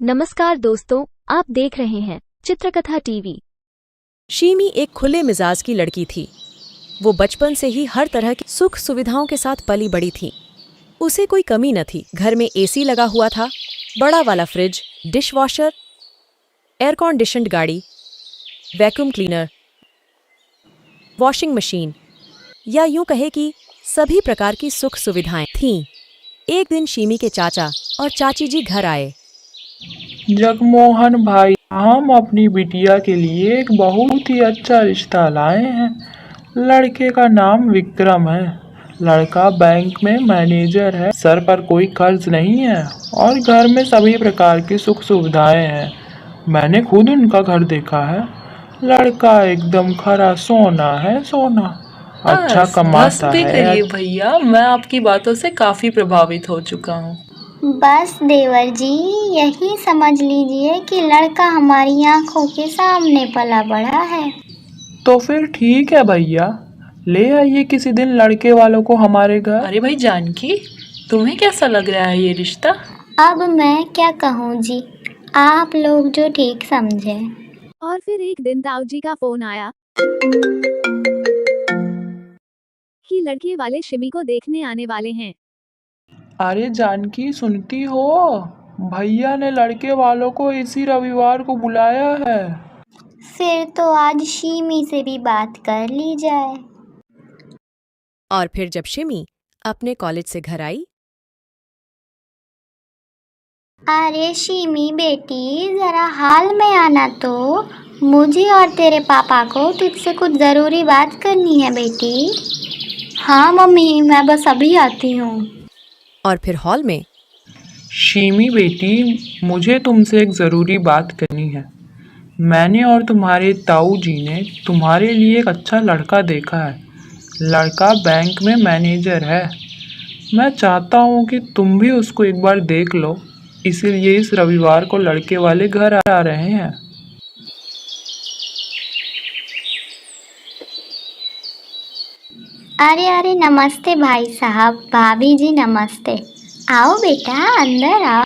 नमस्कार दोस्तों, आप देख रहे हैं चित्रकथा टीवी। शीमी एक खुले मिजाज की लड़की थी। वो बचपन से ही हर तरह की सुख सुविधाओं के साथ पली बड़ी थी। उसे कोई कमी न थी। घर में एसी लगा हुआ था, बड़ा वाला fridge, dish washer, air conditioned गाड़ी, वैक्यूम क्लीनर, वॉशिंग मशीन, या यूं कहे कि सभी प्रकार की सुख सुविधाएं थीं। एक दिन शीमी के चाचा और चाची जी घर आए। जगमोहन भाई, हम अपनी बिटिया के लिए एक बहुत ही अच्छा रिश्ता लाए हैं। लड़के का नाम विक्रम है। लड़का बैंक में मैनेजर है। सर पर कोई कर्ज नहीं है और घर में सभी प्रकार की सुख सुविधाएं हैं। मैंने खुद उनका घर देखा है। लड़का एकदम खरा सोना है, सोना। अच्छा बस कमाता भी है। करिए भैया, मैं आपकी बातों से काफी प्रभावित हो चुका हूँ। बस देवर जी, यही समझ लीजिए कि लड़का हमारी आंखों के सामने पला बड़ा है। तो फिर ठीक है भैया, ले आइए किसी दिन लड़के वालों को हमारे घर। अरे भाई जानकी, तुम्हें कैसा लग रहा है ये रिश्ता? अब मैं क्या कहूँ जी, आप लोग जो ठीक समझे। और फिर एक दिन ताऊ जी का फोन आया कि लड़के वाले शिमी को देखने आने वाले हैं। अरे जानकी, सुनती हो? भैया ने लड़के वालों को इसी रविवार को बुलाया है। फिर तो आज शीमी से भी बात कर ली जाए। और फिर जब शिमी अपने कॉलेज से घर आई, अरे शीमी बेटी, जरा हाल में आना तो। मुझे और तेरे पापा को तुझसे कुछ ज़रूरी बात करनी है बेटी। हाँ मम्मी, मैं बस अभी आती हूँ। और फिर हॉल में शीमी बेटी, मुझे तुमसे एक ज़रूरी बात करनी है। मैंने और तुम्हारे ताऊ जी ने तुम्हारे लिए एक अच्छा लड़का देखा है। लड़का बैंक में मैनेजर है। मैं चाहता हूँ कि तुम भी उसको एक बार देख लो, इसीलिए इस रविवार को लड़के वाले घर आ रहे हैं। अरे अरे, नमस्ते भाई साहब, भाभी जी नमस्ते। आओ बेटा, अंदर आओ।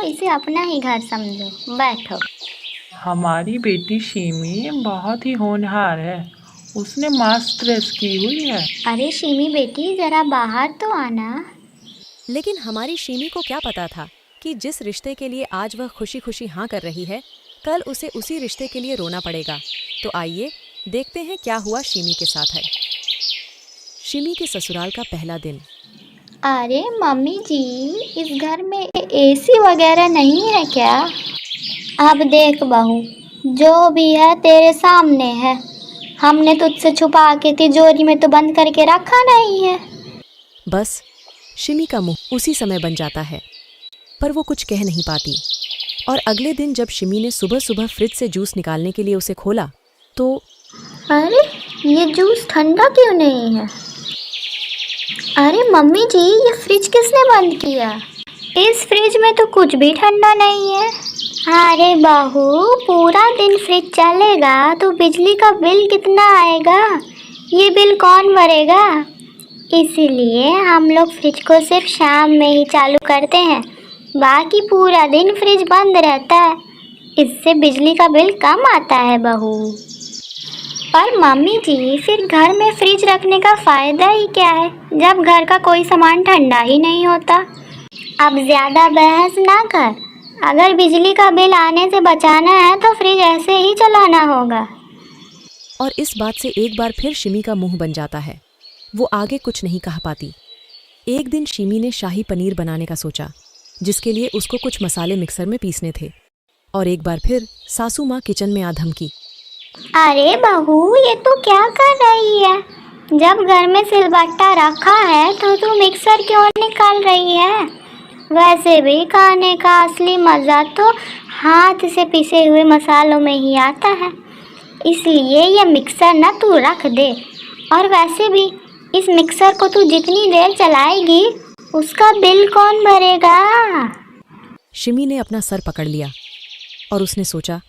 इसे अपना ही घर समझो, बैठो। हमारी बेटी शीमी बहुत ही होनहार है। उसने मास्टर्स की हुई है। अरे शीमी बेटी, जरा बाहर तो आना। लेकिन हमारी शीमी को क्या पता था कि जिस रिश्ते के लिए आज वह खुशी खुशी हाँ कर रही है, कल उसे उसी रिश्ते के लिए रोना पड़ेगा। तो आइए देखते हैं क्या हुआ शीमी के साथ है। शीमी के ससुराल का पहला दिन। अरे मम्मी जी, इस घर में एसी वगैरह नहीं है क्या? अब देख बहू, जो भी है तेरे सामने है। हमने तुझसे छुपा के तिजोरी में तो बंद करके रखा नहीं है। बस शिमी का मुंह उसी समय बन जाता है, पर वो कुछ कह नहीं पाती। और अगले दिन जब शिमी ने सुबह सुबह फ्रिज से जूस निकालने के लिए उसे खोला तो अरे, ये जूस ठंडा क्यों नहीं है? अरे मम्मी जी, ये फ्रिज किसने बंद किया? इस फ्रिज में तो कुछ भी ठंडा नहीं है। अरे बहू, पूरा दिन फ्रिज चलेगा तो बिजली का बिल कितना आएगा? ये बिल कौन भरेगा? इसीलिए हम लोग फ्रिज को सिर्फ शाम में ही चालू करते हैं, बाकी पूरा दिन फ्रिज बंद रहता है। इससे बिजली का बिल कम आता है बहू। पर मम्मी जी, फिर घर में फ्रिज रखने का फ़ायदा ही क्या है जब घर का कोई सामान ठंडा ही नहीं होता? अब ज़्यादा बहस ना कर। अगर बिजली का बिल आने से बचाना है तो फ्रिज ऐसे ही चलाना होगा। और इस बात से एक बार फिर शिमी का मुंह बन जाता है। वो आगे कुछ नहीं कह पाती। एक दिन शिमी ने शाही पनीर बनाने का सोचा, जिसके लिए उसको कुछ मसाले मिक्सर में पीसने थे। और एक बार फिर सासू माँ किचन में आ धमकी। अरे बहू, ये तू क्या कर रही है? जब घर में सिलबट्टा रखा है तो तू मिक्सर क्यों निकाल रही है? वैसे भी खाने का असली मज़ा तो हाथ से पिसे हुए मसालों में ही आता है। इसलिए ये मिक्सर ना तू रख दे। और वैसे भी इस मिक्सर को तू जितनी देर चलाएगी उसका बिल कौन भरेगा? शिमी ने अपना सर पकड़ लिया और उसने सोचा,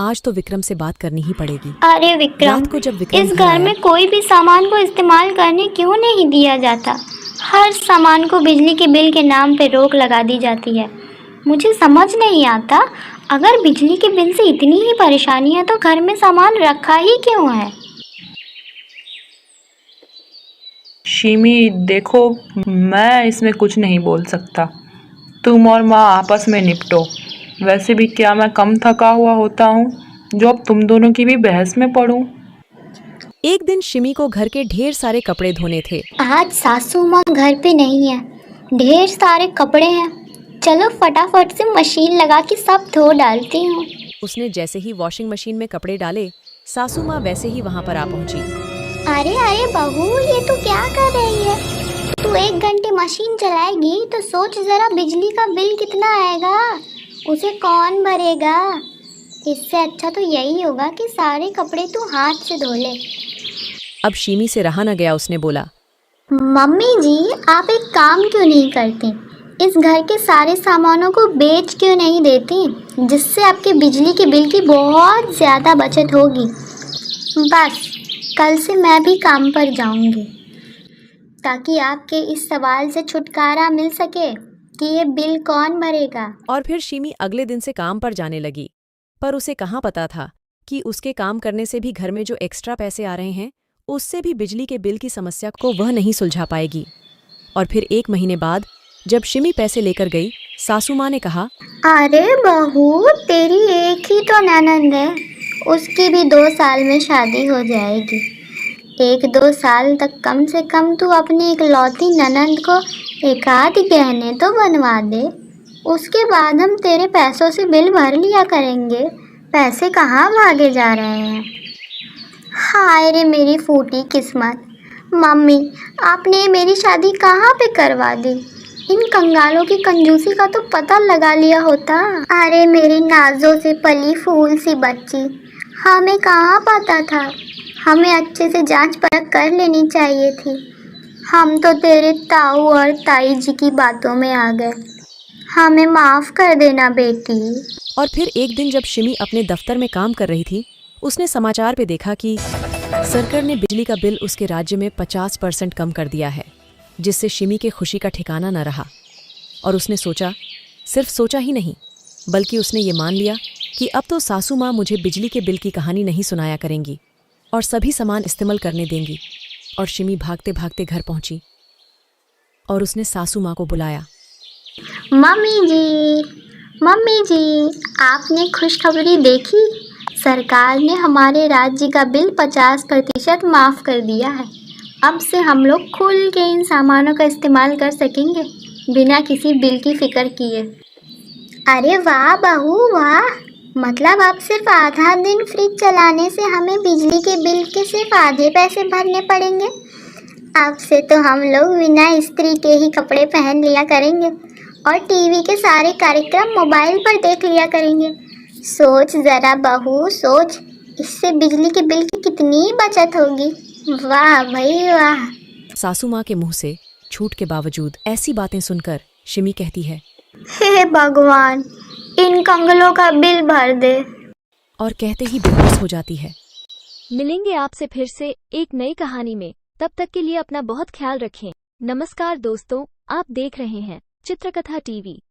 आज तो विक्रम से बात करनी ही पड़ेगी। अरे विक्रम, रात को जब विक्रम इस घर घर आया, में कोई भी सामान को इस्तेमाल करने क्यों नहीं दिया जाता? हर सामान को बिजली के बिल के नाम पे रोक लगा दी जाती है। मुझे समझ नहीं आता, अगर बिजली के बिल से इतनी ही परेशानी है तो घर में सामान रखा ही क्यों है? शिमी देखो, मैं इसमें कुछ नहीं बोल सकता। तुम और माँ आपस में निपटो। वैसे भी क्या मैं कम थका हुआ होता हूँ जो अब तुम दोनों की भी बहस में पड़ूं? एक दिन शिमी को घर के ढेर सारे कपड़े धोने थे। आज सासू माँ घर पे नहीं है, ढेर सारे कपड़े हैं। चलो फटाफट से मशीन लगा के सब धो डालती हूँ। उसने जैसे ही वॉशिंग मशीन में कपड़े डाले, सासू माँ वैसे ही वहां पर आ पहुंची। अरे अरे बहू, ये तू क्या कर रही है? तू 1 घंटे मशीन चलाएगी तो सोच जरा बिजली का बिल कितना आएगा, उसे कौन भरेगा? इससे अच्छा तो यही होगा कि सारे कपड़े तू हाथ से धो ले। अब शिमी से रहा न गया, उसने बोला, मम्मी जी, आप एक काम क्यों नहीं करती? इस घर के सारे सामानों को बेच क्यों नहीं देती, जिससे आपके बिजली के बिल की बहुत ज़्यादा बचत होगी। बस कल से मैं भी काम पर जाऊंगी, ताकि आपके इस सवाल से छुटकारा मिल सके कि ये बिल कौन भरेगा। और फिर शिमी अगले दिन से काम पर जाने लगी। पर उसे कहाँ पता था कि उसके काम करने से भी घर में जो एक्स्ट्रा पैसे आ रहे हैं, उससे भी बिजली के बिल की समस्या को वह नहीं सुलझा पाएगी। और फिर 1 महीने बाद जब शिमी पैसे लेकर गई, सासू माँ ने कहा, अरे बहू, तेरी एक ही तो ननंद है, उसकी भी 2 साल में शादी हो जाएगी। 1-2 साल तक कम से कम तू अपनी इकलौती ननंद को एक आध गहने तो बनवा दे। उसके बाद हम तेरे पैसों से बिल भर लिया करेंगे। पैसे कहाँ भागे जा रहे हैं? हाय रे मेरी फूटी किस्मत। मम्मी, आपने मेरी शादी कहाँ पे करवा दी? इन कंगालों की कंजूसी का तो पता लगा लिया होता। अरे मेरी नाजों से पली फूल सी बच्ची, हमें कहाँ पता था? हमें अच्छे से जांच परख कर लेनी चाहिए थी। हम तो तेरे ताऊ और ताई जी की बातों में आ गए। हमें माफ़ कर देना बेटी। और फिर एक दिन जब शिमी अपने दफ्तर में काम कर रही थी, उसने समाचार पे देखा कि सरकार ने बिजली का बिल उसके राज्य में 50% कम कर दिया है, जिससे शिमी के खुशी का ठिकाना न रहा। और उसने सोचा, सिर्फ सोचा ही नहीं, बल्कि उसने ये मान लिया कि अब तो सासू माँ मुझे बिजली के बिल की कहानी नहीं सुनाया करेंगी और सभी सामान इस्तेमाल करने देंगी। और शिमी भागते भागते घर पहुंची और उसने सासू माँ को बुलाया। मम्मी जी, आपने खुशखबरी देखी? सरकार ने हमारे राज्य का बिल 50% माफ़ कर दिया है। अब से हम लोग खुल के इन सामानों का इस्तेमाल कर सकेंगे, बिना किसी बिल की फिक्र किए। अरे वाह बहू वाह, मतलब अब सिर्फ आधा दिन फ्रिज चलाने से हमें बिजली के बिल के सिर्फ आधे पैसे भरने पड़ेंगे। अब से तो हम लोग बिना इस्त्री के ही कपड़े पहन लिया करेंगे और टीवी के सारे कार्यक्रम मोबाइल पर देख लिया करेंगे। सोच ज़रा बहू सोच, इससे बिजली के बिल की कितनी बचत होगी। वाह भाई वाह। सासू माँ के मुंह से छूट के बावजूद ऐसी बातें सुनकर शिमी कहती है, हे भगवान, इन कंगलों का बिल भर दे। और कहते ही बेहोश हो जाती है। मिलेंगे आपसे फिर से एक नई कहानी में। तब तक के लिए अपना बहुत ख्याल रखें। नमस्कार दोस्तों, आप देख रहे हैं चित्रकथा टीवी।